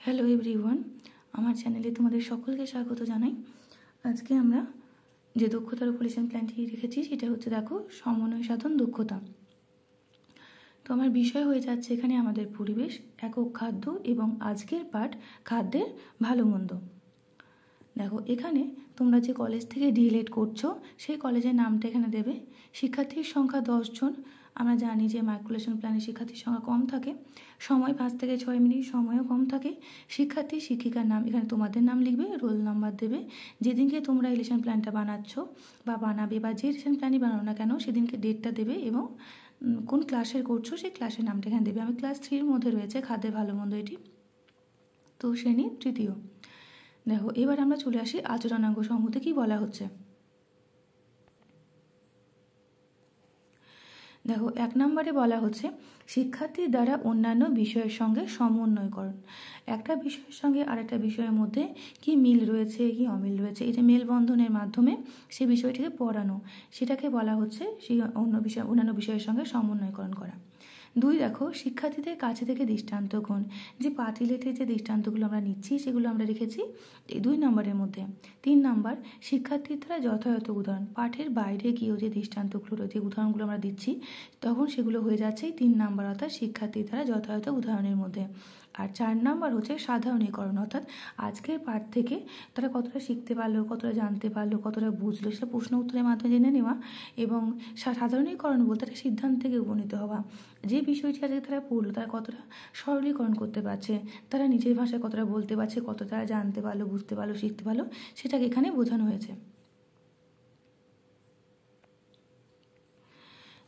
Hello everyone, আমার চ্যানেলে তোমাদের সকলকে স্বাগত জানাই। আজকে আমরা যে দক্ষতার উপর লেসন প্ল্যানটি রেখেছি সেটা হচ্ছে দেখো সমন্বয় সাধন দক্ষতা। তো আমার বিষয় হয়ে যাচ্ছে এখানে আমাদের পরিবেশ, একক খাদ্য এবং আজকের পাঠ খাদ্যের ভালো মন্দ। দেখো এখানে তোমরা যে কলেজ থেকে ডিএলএড করছো সেই কলেজের নামটা এখানে দেবে। শিক্ষার্থীর সংখ্যা 10 জন। আমরা জানি যে মাইক্রোলেসন প্ল্যানে শিক্ষার্থীর সংখ্যা কম থাকে, সময় 5 থেকে 6 মিনিট, সময়ও কম থাকে। শিক্ষার্থী শিক্ষিকার নাম এখানে তোমাদের নাম লিখবে, রোল নাম্বার দেবে। যেদিনকে তোমরা এই লেসন প্ল্যানটা বানাচ্ছ বা বানাবে বা যে লেসন প্ল্যানই বানাও না কেন সেদিনকে ডেটটা দেবে এবং কোন ক্লাসের করছো সেই ক্লাসের নামটা এখানে দেবে। আমি ক্লাস 3-র মধ্যে রয়েছে খাদ্যের ভালো মন্দ এটি, তো শ্রেণী 3য়। দেখো এবার আমরা চলে আসি আচরণাঙ্গ সমূহতে কি বলা হচ্ছে। দেখো 1 নম্বরে বলা হচ্ছে শিক্ষার্থীর দ্বারা অন্যান্য বিষয়ের সঙ্গে সমন্বয়করণ। একটা বিষয়ের সঙ্গে আরেকটা বিষয়ের মধ্যে কি মিল রয়েছে কি অমিল রয়েছে, এই যে মেলবন্ধনের মাধ্যমে সে বিষয়টিকে পড়ানো, সেটাকে বলা হচ্ছে সেই অন্যান্য বিষয়ের সঙ্গে সমন্বয়করণ করা। 2 দেখো শিক্ষার্থীদের কাছে থেকে দৃষ্টান্তগুণ, যে পাঠ রিলেটেড যে দৃষ্টান্তগুলো আমরা নিচ্ছি সেগুলো আমরা রেখেছি এই 2 নম্বরের মধ্যে। 3 নম্বর শিক্ষার্থীর দ্বারা যথাযথ উদাহরণ, পাঠের বাইরে গিয়েও যে দৃষ্টান্তগুলো যে উদাহরণগুলো আমরা দিচ্ছি তখন সেগুলো হয়ে যাচ্ছে 3 নম্বর, অর্থাৎ শিক্ষার্থীর দ্বারা যথাযথ উদাহরণের মধ্যে। আর 4 নম্বর হচ্ছে সাধারণীকরণ, অর্থাৎ আজকের পাঠ থেকে তারা কতটা শিখতে পারলো, কতটা জানতে পারলো, কতটা বুঝলো সেটা প্রশ্ন উত্তরের মাধ্যমে জেনে নেওয়া। এবং সাধারণীকরণ বলতে একটা সিদ্ধান্ত থেকে উপনীত হওয়া, যে বিষয়টি আজকে তারা পড়লো তারা কতটা সরলীকরণ করতে পারছে, তারা নিজের ভাষায় কতটা বলতে পারছে, কত তারা জানতে পারলো, বুঝতে পারলো, শিখতে পারলো, সেটাকে এখানে বোঝানো হয়েছে।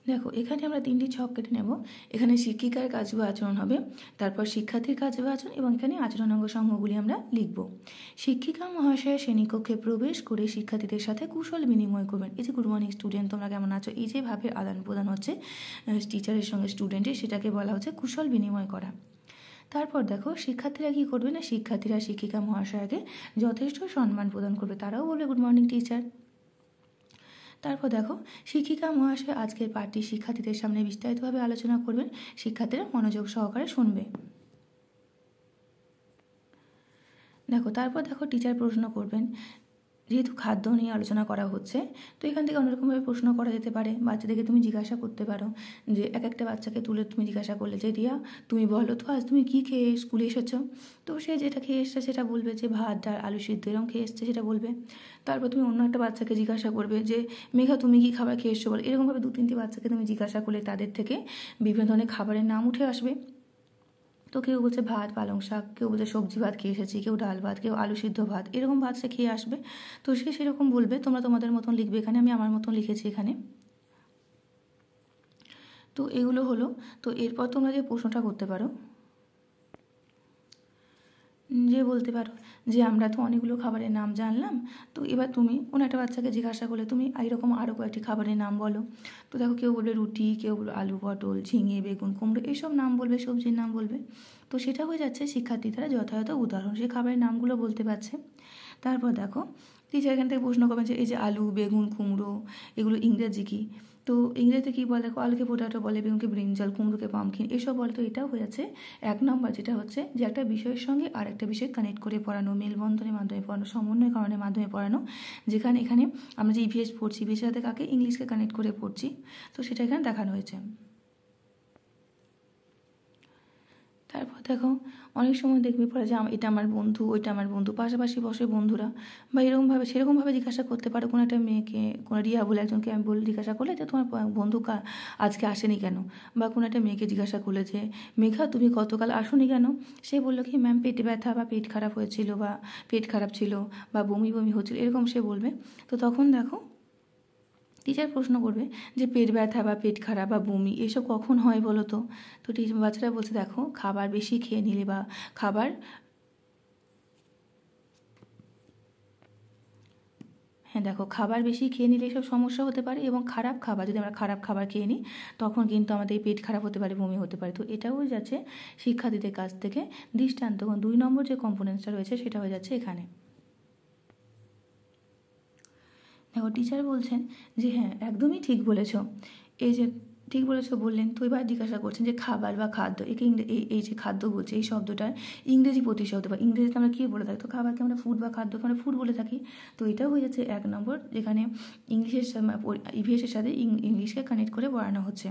দেখো এখানে আমরা 3টি ছক কেটে নেব। এখানে শিক্ষিকার কাজ বা আচরণ হবে, তারপর শিক্ষার্থীর কাজ বা আচরণ, এবং এখানে আচরণাঙ্গ সমূহগুলি আমরা লিখব। শিক্ষিকা মহাশয়া শ্রেণীকক্ষে প্রবেশ করে শিক্ষার্থীদের সাথে কুশল বিনিময় করবেন। এই যে গুড মর্নিং স্টুডেন্ট, তোমরা কেমন আছো, এই যে ভাবে আদান প্রদান হচ্ছে টিচারের সঙ্গে স্টুডেন্টের, সেটাকে বলা হচ্ছে কুশল বিনিময় করা। তারপর দেখো শিক্ষার্থীরা কী করবে না, শিক্ষার্থীরা শিক্ষিকা মহাশয়াকে যথেষ্ট সম্মান প্রদান করবে, তারাও বলবে গুড মর্নিং টিচার। তারপর দেখো শিক্ষিকা মহাশয় আজকের পাঠটি শিক্ষার্থীদের সামনে বিস্তারিতভাবে আলোচনা করবেন, শিক্ষার্থীরা মনোযোগ সহকারে শুনবে। দেখো তারপর দেখো টিচার প্রশ্ন করবেন, যেহেতু খাদ্য নিয়ে আলোচনা করা হচ্ছে তো এখান থেকে অন্যরকমভাবে প্রশ্ন করা যেতে পারে। বাচ্চাদেরকে তুমি জিজ্ঞাসা করতে পারো যে এক একটা বাচ্চাকে তুলে তুমি জিজ্ঞাসা করলে যে রিয়া তুমি বলো তো আজ তুমি কী খেয়ে স্কুলে এসেছো, তো সে যেটা খেয়ে এসছে সেটা বলবে, যে ভাত ডাল আলু সিদ্ধ এরকম খেয়ে এসছে সেটা বলবে। তারপর তুমি অন্য একটা বাচ্চাকে জিজ্ঞাসা করবে যে মেঘা তুমি কী খাবার খেয়ে এসছো বলো। এরকমভাবে 2-3টি বাচ্চাকে তুমি জিজ্ঞাসা করলে তাদের থেকে বিভিন্ন ধরনের খাবারের নাম উঠে আসবে। তো কেউ বলছে ভাত পালং শাক, কেউ বলছে সবজি ভাত খেয়ে এসেছি, কেউ ডাল ভাত, কেউ আলু সিদ্ধ ভাত, এরকম ভাত সে খেয়ে আসবে। তো সে সেরকম বলবে, তোমরা তোমাদের মতন লিখবে, এখানে আমি আমার মতন লিখেছি এখানে। তো এগুলো হলো। তো এরপর তোমরা যে প্রশ্নটা করতে পারো, যে বলতে পারো যে আমরা তো অনেকগুলো খাবারের নাম জানলাম, তো এবার তুমি কোনো একটা বাচ্চাকে জিজ্ঞাসা করলে তুমি এইরকম আরও কয়েকটি খাবারের নাম বলো। তো দেখো কেউ বলবে রুটি, কেউ বলবে আলু পটল ঝিঙে বেগুন কুমড়ো, এইসব নাম বলবে, সবজির নাম বলবে। তো সেটা হয়ে যাচ্ছে শিক্ষার্থী দ্বারা যথাযথ উদাহরণ, সে খাবারের নামগুলো বলতে পারছে। তারপর দেখো টিচার এখান থেকে প্রশ্ন করবেন যে এই যে আলু বেগুন কুমড়ো এগুলো ইংরেজি কী, তো ইংরেজিতে কী বলে, দেখো আলুকে পোটাটো বলে, বেগুনকে ব্রিঞ্জাল, কুমড়োকে পামকিন, এসব বলে। তো এটাও হয়ে যাচ্ছে 1 নম্বর, যেটা হচ্ছে যে একটা বিষয়ের সঙ্গে আর একটা বিষয় কানেক্ট করে পড়ানো, মেলবন্ধনের মাধ্যমে পড়ানো, সমন্বয়করণের মাধ্যমে পড়ানো। যেখানে এখানে আমরা যে ইভিএস পড়ছি, ইভিএসের সাথে কাকে ইংলিশকে কানেক্ট করে পড়ছি, তো সেটা এখানে দেখানো হয়েছে। তারপর দেখো অনেক সময় দেখবে পড়ে যে এটা আমার বন্ধু, ওইটা আমার বন্ধু, পাশাপাশি বসে বন্ধুরা, বা এরকমভাবে সেরকমভাবে জিজ্ঞাসা করতে পারো কোনো একটা মেয়েকে, কোনো রিয়া বলে একজনকে আমি বলে জিজ্ঞাসা করলে যে তোমার বন্ধু আজকে আসেনি কেন, বা কোনো একটা মেয়েকে জিজ্ঞাসা করলে যে মেঘা তুমি গতকাল আসোনি কেন, সে বললো কি ম্যাম পেটে ব্যথা বা পেট খারাপ হয়েছিল বা পেট খারাপ ছিল বা বমি বমি হচ্ছিল, এরকম সে বলবে। তো তখন দেখো টিচার প্রশ্ন করবে যে পেট ব্যথা বা পেট খারাপ বা বমি এসব কখন হয় বলো তো। তো বাচ্চারা বলছে দেখো খাবার বেশি খেয়ে নিলে বা খাবার, হ্যাঁ দেখো খাবার বেশি খেয়ে নিলে এসব সমস্যা হতে পারে, এবং খারাপ খাবার যদি আমরা খারাপ খাবার খেয়ে নিই তখন কিন্তু আমাদের পেট খারাপ হতে পারে, বমি হতে পারে। তো এটাও হয়ে যাচ্ছে শিক্ষার্থীদের কাছ থেকে দৃষ্টান্ত। 2 নম্বর যে কম্পোনেন্টসটা রয়েছে সেটা হয়ে যাচ্ছে এখানে। দেখো টিচার বলছেন যে হ্যাঁ একদমই ঠিক বলেছ, এই যে ঠিক বলেছো বললেন। তো এবার জিজ্ঞাসা করছেন যে খাবার বা খাদ্য, একে এই যে খাদ্য বলছে এই শব্দটার ইংরেজি প্রতিশব্দ বা ইংরেজিতে আমরা কী বলে থাকি, তো খাবারকে আমরা ফুড বা খাদ্যকে আমরা ফুড বলে থাকি। তো এটাও হয়ে যাচ্ছে 1 নম্বর, যেখানে ইংলিশের ইভিএসের সাথে ইংলিশকে কানেক্ট করে পড়ানো হচ্ছে।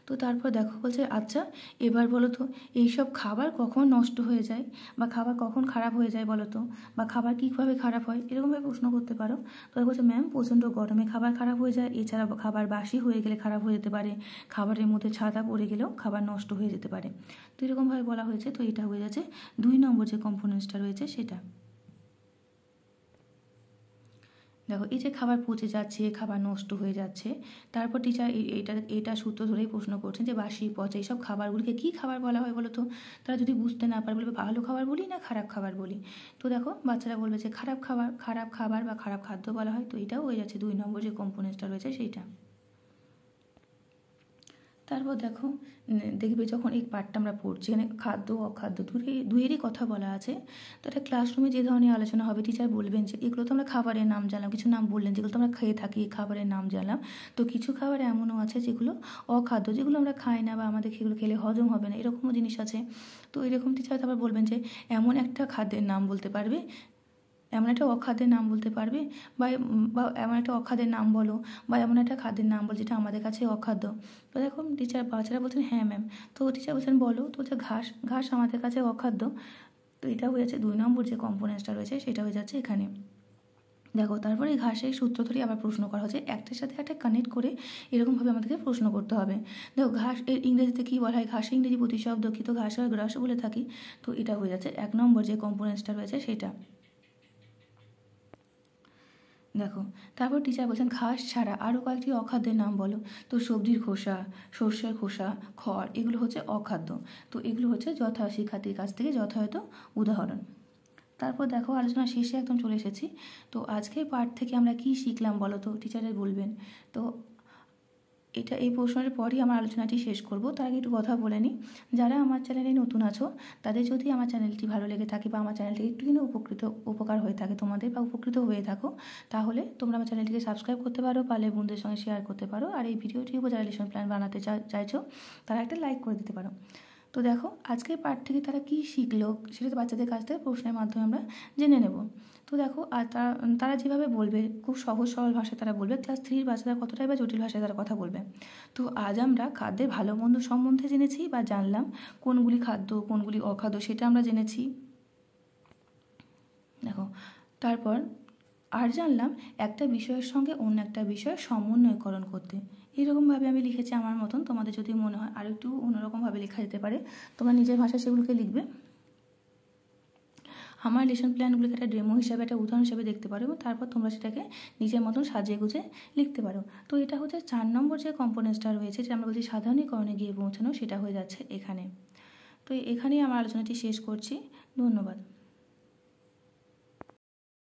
তো তারপর দেখো বলছে আচ্ছা এবার বলো তো এইসব খাবার কখন নষ্ট হয়ে যায় বা খাবার কখন খারাপ হয়ে যায় বলো তো, বা খাবার কীভাবে খারাপ হয়, এরকমভাবে প্রশ্ন করতে পারো। তো বলছে ম্যাম প্রচণ্ড গরমে খাবার খারাপ হয়ে যায়, এছাড়া খাবার বাসি হয়ে গেলে খারাপ হয়ে যেতে পারে, খাবারের মধ্যে ছাতা পড়ে গেলেও খাবার নষ্ট হয়ে যেতে পারে। তো এরকমভাবে বলা হয়েছে। তো এটা হয়ে যাচ্ছে 2 নম্বর যে কম্পোনেন্টসটা রয়েছে সেটা। দেখো এই যে খাবার পচে যাচ্ছে, খাবার নষ্ট হয়ে যাচ্ছে, তারপর টিচার এটা সূত্র ধরেই প্রশ্ন করছেন যে বাসি পচা এইসব খাবারগুলিকে কী খাবার বলা হয় বলো তো। তারা যদি বুঝতে না পারে বলবে ভালো খাবার বলি না খারাপ খাবার বলি। তো দেখো বাচ্চারা বলবে যে খারাপ খাবার বা খারাপ খাদ্য বলা হয়। তো এটাও হয়ে যাচ্ছে 2 নম্বর যে কম্পোনেন্টসটা রয়েছে সেইটা। তারপর দেখো দেখবে যখন এই পার্টটা আমরা পড়ছি এখানে খাদ্য অখাদ্য দুইয়েরই কথা বলা আছে। তো একটা ক্লাসরুমে যে ধরনের আলোচনা হবে টিচার বলবেন যে এগুলো তো আমরা খাবারের নাম জানলাম, কিছু নাম বললেন যেগুলো তো আমরা খেয়ে থাকি, খাবারের নাম জানলাম। তো কিছু খাবার এমনও আছে যেগুলো অখাদ্য, যেগুলো আমরা খাই না বা আমাদের সেগুলো খেলে হজম হবে না, এরকমও জিনিস আছে। তো এরকম টিচার তারপর বলবেন যে এমন একটা খাদ্যের নাম বলতে পারবে, এমন একটা অখাদ্যের নাম বলতে পারবে, বা এমন একটা অখাদ্যের নাম বলো, বা এমন একটা খাদ্যের নাম বল যেটা আমাদের কাছে অখাদ্য। তো দেখো বাচ্চারা বলছেন হ্যাঁ ম্যাম। তো টিচার বলছেন বলো, তো হচ্ছে ঘাস আমাদের কাছে অখাদ্য। তো এটা হয়ে যাচ্ছে 2 নম্বর যে কম্পোনেন্টসটা রয়েছে সেটা হয়ে যাচ্ছে এখানে। দেখো তারপরে এই ঘাসের সূত্র ধরে আবার প্রশ্ন করা হচ্ছে, একটার সাথে একটা কানেক্ট করে এরকমভাবে আমাদেরকে প্রশ্ন করতে হবে। দেখো ঘাস এর ইংরেজিতে কী বলা হয়, ঘাসের ইংরেজি প্রতিশব্দ কি, তো ঘাস আর গ্রাস বলে থাকি। তো এটা হয়ে যাচ্ছে 1 নম্বর যে কম্পোনেন্টসটা রয়েছে সেটা। দেখো তারপর টিচার বলছেন ঘাস ছাড়া আরও কয়েকটি অখাদ্যের নাম বলো। তো সবজির খোসা, শস্যের খোসা, খড়, এগুলো হচ্ছে অখাদ্য। তো এগুলো হচ্ছে শিক্ষার্থীর কাছ থেকে যথাযথ উদাহরণ। তারপর দেখো আলোচনা শেষে একদম চলে এসেছি। তো আজকের পাঠ থেকে আমরা কি শিখলাম বলো তো, টিচারের বলবেন। তো এই প্রশ্নের পরই আমার আলোচনাটি শেষ করব। তার আগে একটু কথা বলে নিই, যারা আমার চ্যানেলে নতুন আছো তাদের যদি আমার চ্যানেলটি ভালো লেগে থাকে বা আমার চ্যানেলটি একটু কিন্তু উপকার হয়ে থাকে তোমাদের বা উপকৃত হয়ে থাকো, তাহলে তোমরা আমার চ্যানেলটিকে সাবস্ক্রাইব করতে পারো, পারলে বন্ধুদের সঙ্গে শেয়ার করতে পারো, আর এই ভিডিওটিও যারা লেসন প্ল্যান বানাতে চাইছো তারা একটা লাইক করে দিতে পারো। তো দেখো আজকের পাঠ থেকে তারা কী শিখলো সেটা বাচ্চাদের কাছ থেকে প্রশ্নের মাধ্যমে আমরা জেনে নেব। তো দেখো আর তারা যেভাবে বলবে খুব সহজ সরল ভাষায় তারা বলবে, ক্লাস 3 বাচ্চারা কতটাই বা জটিল ভাষায় তারা কথা বলবে। তো আজ আমরা খাদ্যের ভালো মন্দ সম্বন্ধে জেনেছি বা জানলাম, কোনগুলি খাদ্য কোনগুলি অখাদ্য সেটা আমরা জেনেছি। দেখো তারপর আর জানলাম একটা বিষয়ের সঙ্গে অন্য একটা বিষয়ের সমন্বয়করণ করতে। এইরকমভাবে আমি লিখেছি আমার মতন, তোমাদের যদি মনে হয় আর একটু অন্যরকমভাবে লেখা যেতে পারে তোমরা নিজের ভাষায় সেগুলোকে লিখবে। আমার লেসন প্ল্যানগুলোকে একটা ডেমো হিসাবে একটা উদাহরণ হিসাবে দেখতে পারো এবং তারপর তোমরা সেটাকে নিজের মতন সাজিয়ে গুছিয়ে লিখতে পারো। তো এটা হচ্ছে 4 নম্বর যে কম্পোনেন্টসটা রয়েছে যেটা আমরা বলছি সাধারণীকরণে গিয়ে পৌঁছানো, সেটা হয়ে যাচ্ছে এখানে। তো এখানেই আমার আলোচনাটি শেষ করছি। ধন্যবাদ।